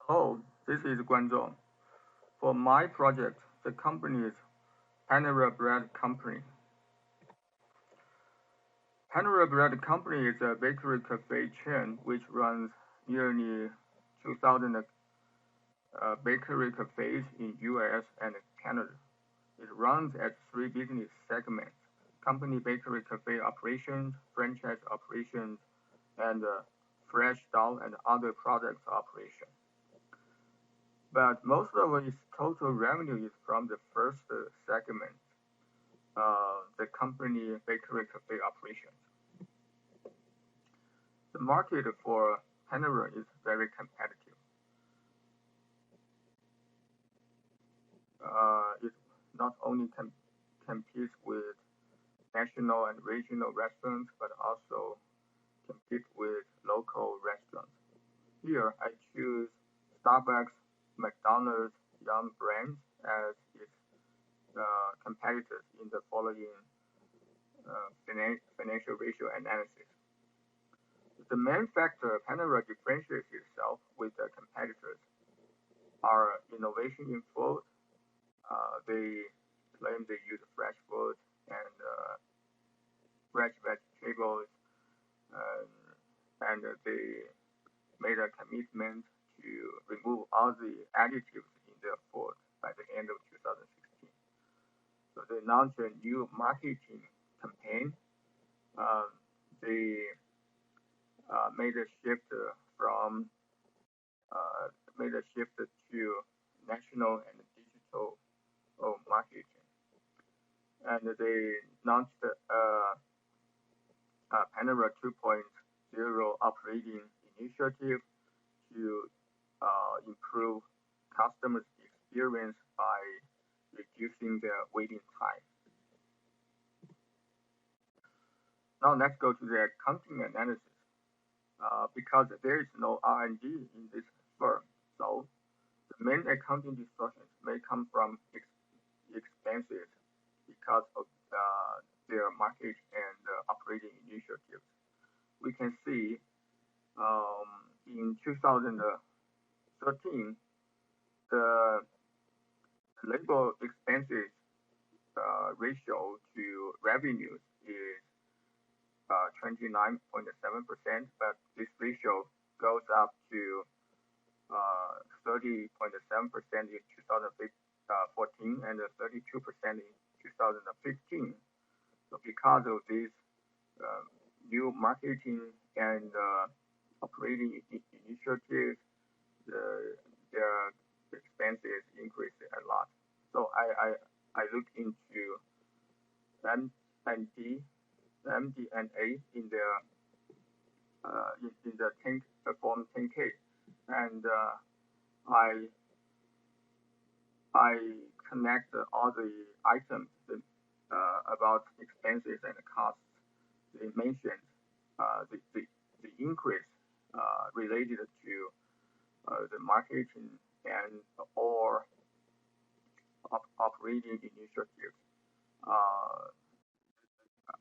Hello, this is Guanzhong. For my project, the company is PNRA Bread Company. PNRA Bread Company is a bakery cafe chain which runs nearly 2,000 bakery cafes in US and Canada. It runs at three business segments: company bakery cafe operations, franchise operations, and fresh dough and other products operations. But most of its total revenue is from the first segment, the company bakery cafe operations. The market for PNRA is very competitive. It not only competes with national and regional restaurants, but also compete with local restaurants. Here, I choose Starbucks, McDonald's, Yum brands as its competitors in the following financial ratio analysis. The main factor PNRA differentiates itself with the competitors are innovation in food. They claim they use fresh food and fresh vegetables, and they made a commitment to remove all the additives in their food by the end of 2016. So they launched a new marketing campaign. They made a shift from made a shift to national and digital marketing, and they launched PNRA 2.0 operating initiative to improve customers' experience by reducing their waiting time. Now let's go to the accounting analysis. Because there is no R&D in this firm, so the main accounting distortions may come from expenses because of their market and operating initiatives. We can see in 2013, the labor expenses ratio to revenues is 29.7%, but this ratio goes up to 30.7% in 2014 and 32% in 2015. So because of these new marketing and operating initiatives, their expenses increased a lot. So I look into MD&A in their in the Form 10K, and I connect all the items about expenses and costs. They mentioned the increase related to the marketing and or operating initiatives.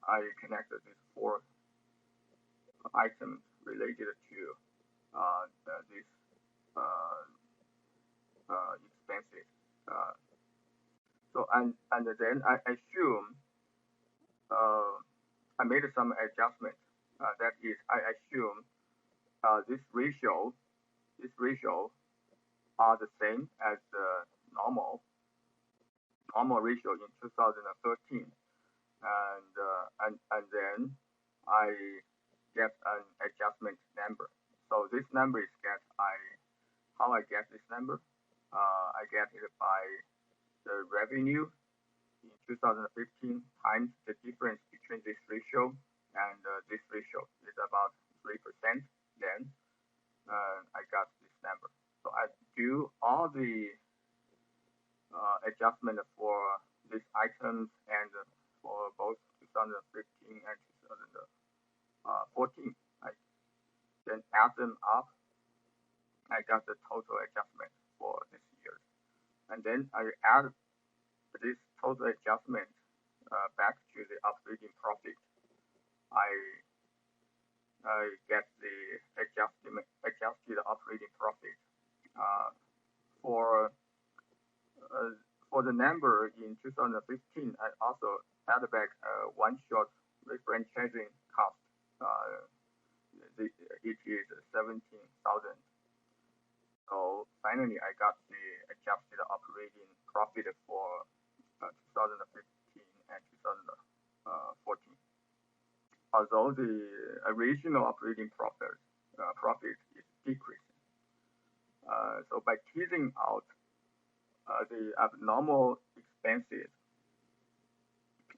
I connected these four items related to these expenses. And then I assume I made some adjustment. That is, I assume this ratio are the same as the normal ratio in 2013, and then I get an adjustment number. So this number is how I get this number. I get it by the revenue in 2015 times the difference between this ratio and this ratio is about 3%. Then I got this number. So I do all the adjustment for these items and for both 2015 and 2014. I then add them up. I got the total adjustment for this year, and then I add this total adjustment back to the operating profit. I get the adjusted operating profit Uh, for uh, for the number in 2015, I also add back one shot refranchising cost. Uh, it is 17,000. So finally, I got the adjusted operating profit for 2015 and 2014. Although the original operating profit is decreasing. So by teasing out the abnormal expenses,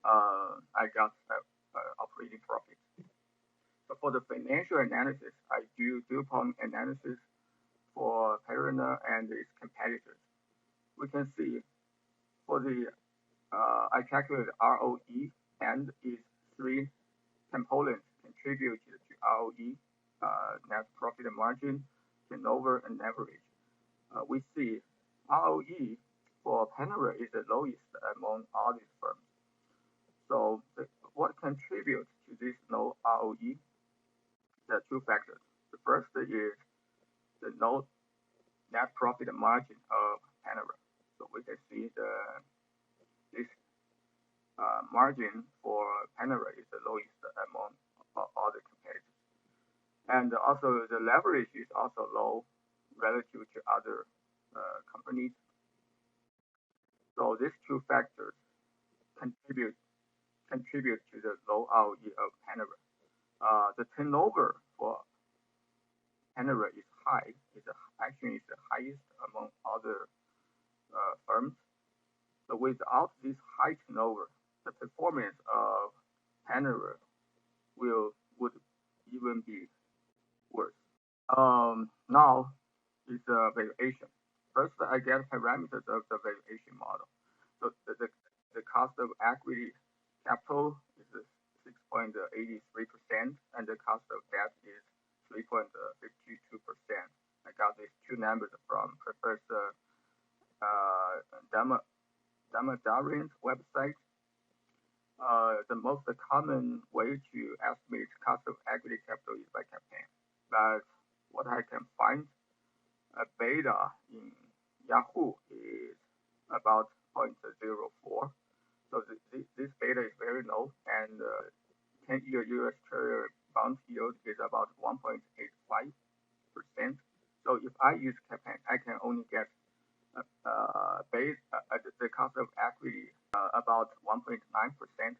I got operating profit. So for the financial analysis, I do DuPont analysis for PNRA and its competitors. We can see for the I calculated ROE and its three components contributed to ROE, net profit margin, turnover, and average. We see ROE for PNRA is the lowest among all these firms. So what contributes to this low ROE? There are two factors. The first is the low net profit margin of PNRA. So we can see this margin for PNRA is the lowest among all the competitors. And also the leverage is also low relative to other companies. So these two factors contribute to the low ROE of PNRA. The turnover for PNRA is high. Actually the highest among other firms. So without this high turnover, the performance of PNRA would even be worse. Now is the valuation. First, I get parameters of the valuation model. So the cost of equity capital is 6.83%, and the cost of debt is 3.52%. I got these two numbers from Professor Damadarin's website. The most common way to estimate cost of equity capital is by campaign. But what I can find, beta in Yahoo is about 0.04. So this beta is very low, and 10-year US Treasury bond yield is about 1.85%. So if I use campaign, I can only get the cost of equity about 1.9%.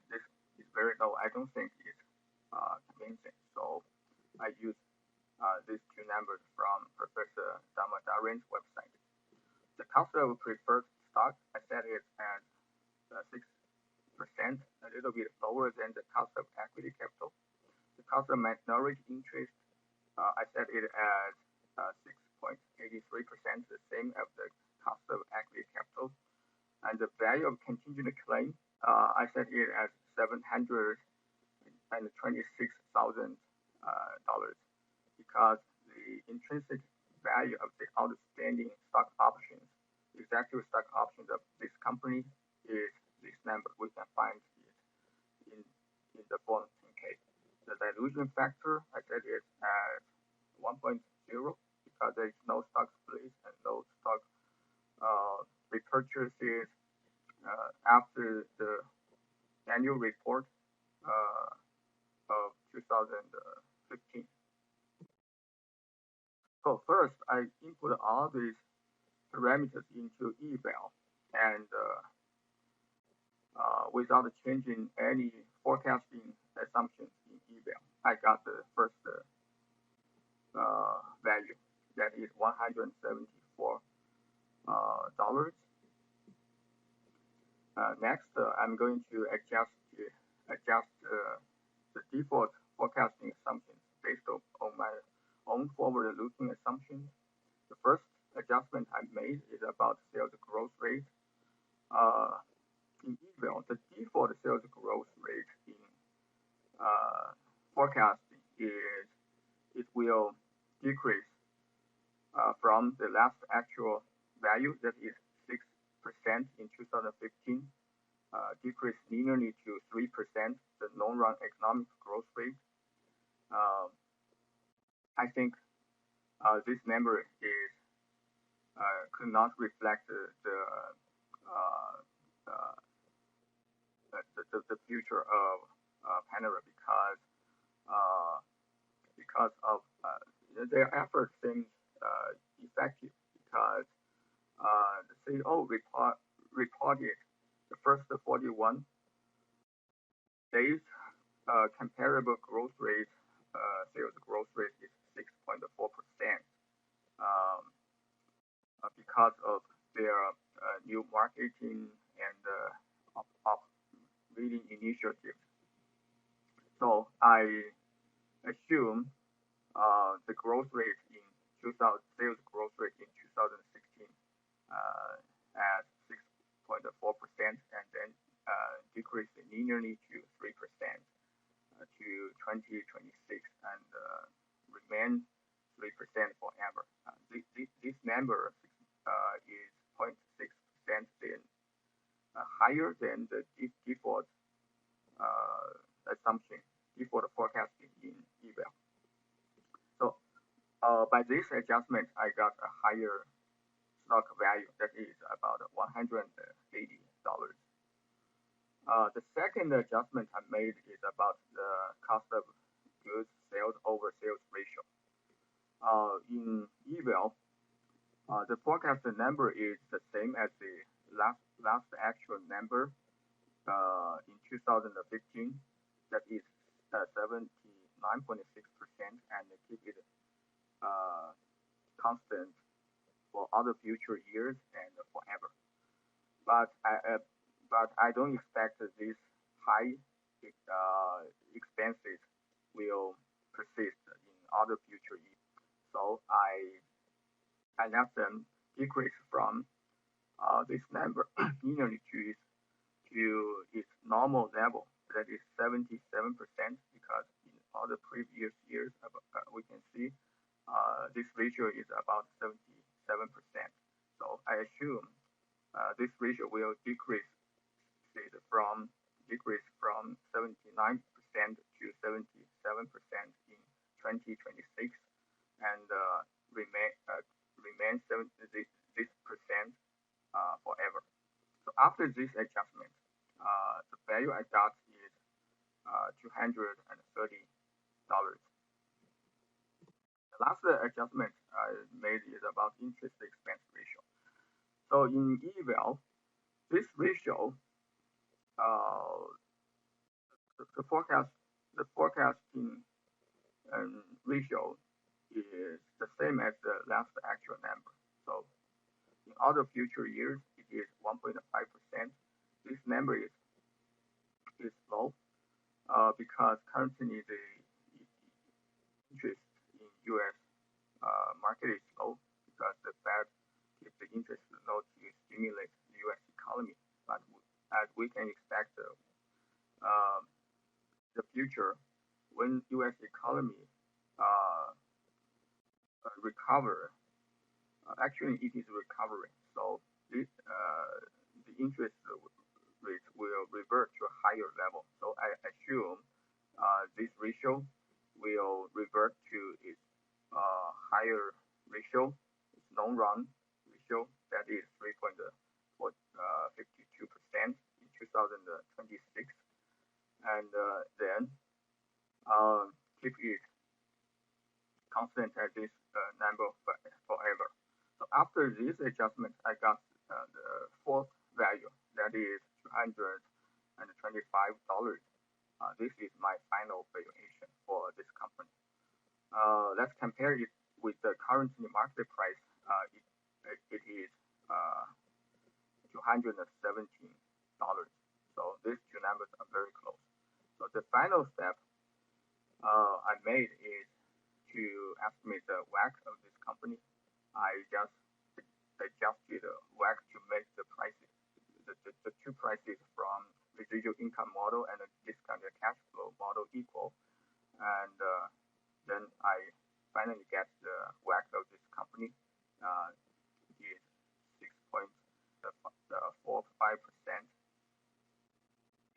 This is very low. I don't think it's convincing. So I use these two numbers from Professor Damadarin's website. The cost of preferred stock, I set it at 6%, a little bit lower than the cost of equity capital. The cost of minority interest, I set it at 6.83%, the same as the cost of equity capital. And the value of contingent claim, I set it at $726,000 because the intrinsic value of the outstanding stock options, executive stock options of this company is this number. We can find it in the Form 10K. The dilution factor, I set it at 1.0 because there is no stock split and no stock repurchases after the annual report of 2015. So first, I input all these parameters into eval, and without changing any forecasting assumptions in eval, I got the first value, that is $174. Next, I'm going to adjust the default forecasting assumptions based on my own forward-looking assumptions. The first adjustment I made is about sales growth rate. In eval, the default sales growth rate in forecasting is it will decrease from the last actual value, that is 6% in 2015, decrease linearly to 3%, the long-run economic growth rate. I think this number is could not reflect uh, uh, the future of PNRA uh, because of their effort seems effective because the CEO reported the first 41 days comparable growth rate, sales growth rate is 6.4%. Um, because of their new marketing and leading initiatives. So I assume the growth rate in 2000 sales growth rate in 2016 at 6.4% and then decrease linearly to 3% to 2026 and remain 3% forever. This number is 0.6% higher than the default assumption, default forecasting in eval. So by this adjustment, I got a higher stock value that is about $180. The second adjustment I made is about the cost of goods sold over sales ratio. In eval, the forecasted number is the same as the last actual number in 2015, that is 79.6%, and keep it constant for other future years and forever. But I don't expect these high expenses will persist in other future years. So I let them decrease from this number linearly to its normal level, that is 77%, because in other previous years we can see this ratio is about 77%. So I assume this ratio will decrease from 79% to 77% in 2026 and remain this percent forever. So after this adjustment, the value I got is $230. The last adjustment I made is about interest expense ratio. So in eval, this ratio, uh, the forecasting ratio is the same as the last actual number. So in other future years, it is 1.5%. This number is low because currently the interest in U.S. Market is low because the Fed keeps the interest low to stimulate the U.S. economy. But as we can expect, the future, when U.S. economy recover, actually it is recovering. So the interest rate will revert to a higher level. So I assume this ratio will revert to its higher ratio, its long-run ratio, that is 3.52% in 2026, and then keep it constant at this number forever. So after this adjustment, I got the fourth value, that is $225. This is my final valuation for this company. Let's compare it with the current market price. It is $217. So these two numbers are very close. So the final step I made is to estimate the WACC of this company. I just adjusted the WACC to make the prices, the two prices from residual income model and a discounted cash flow model equal, and then I finally get the WACC of this company is 6.45%.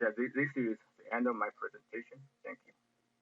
Yeah, this is the end of my presentation.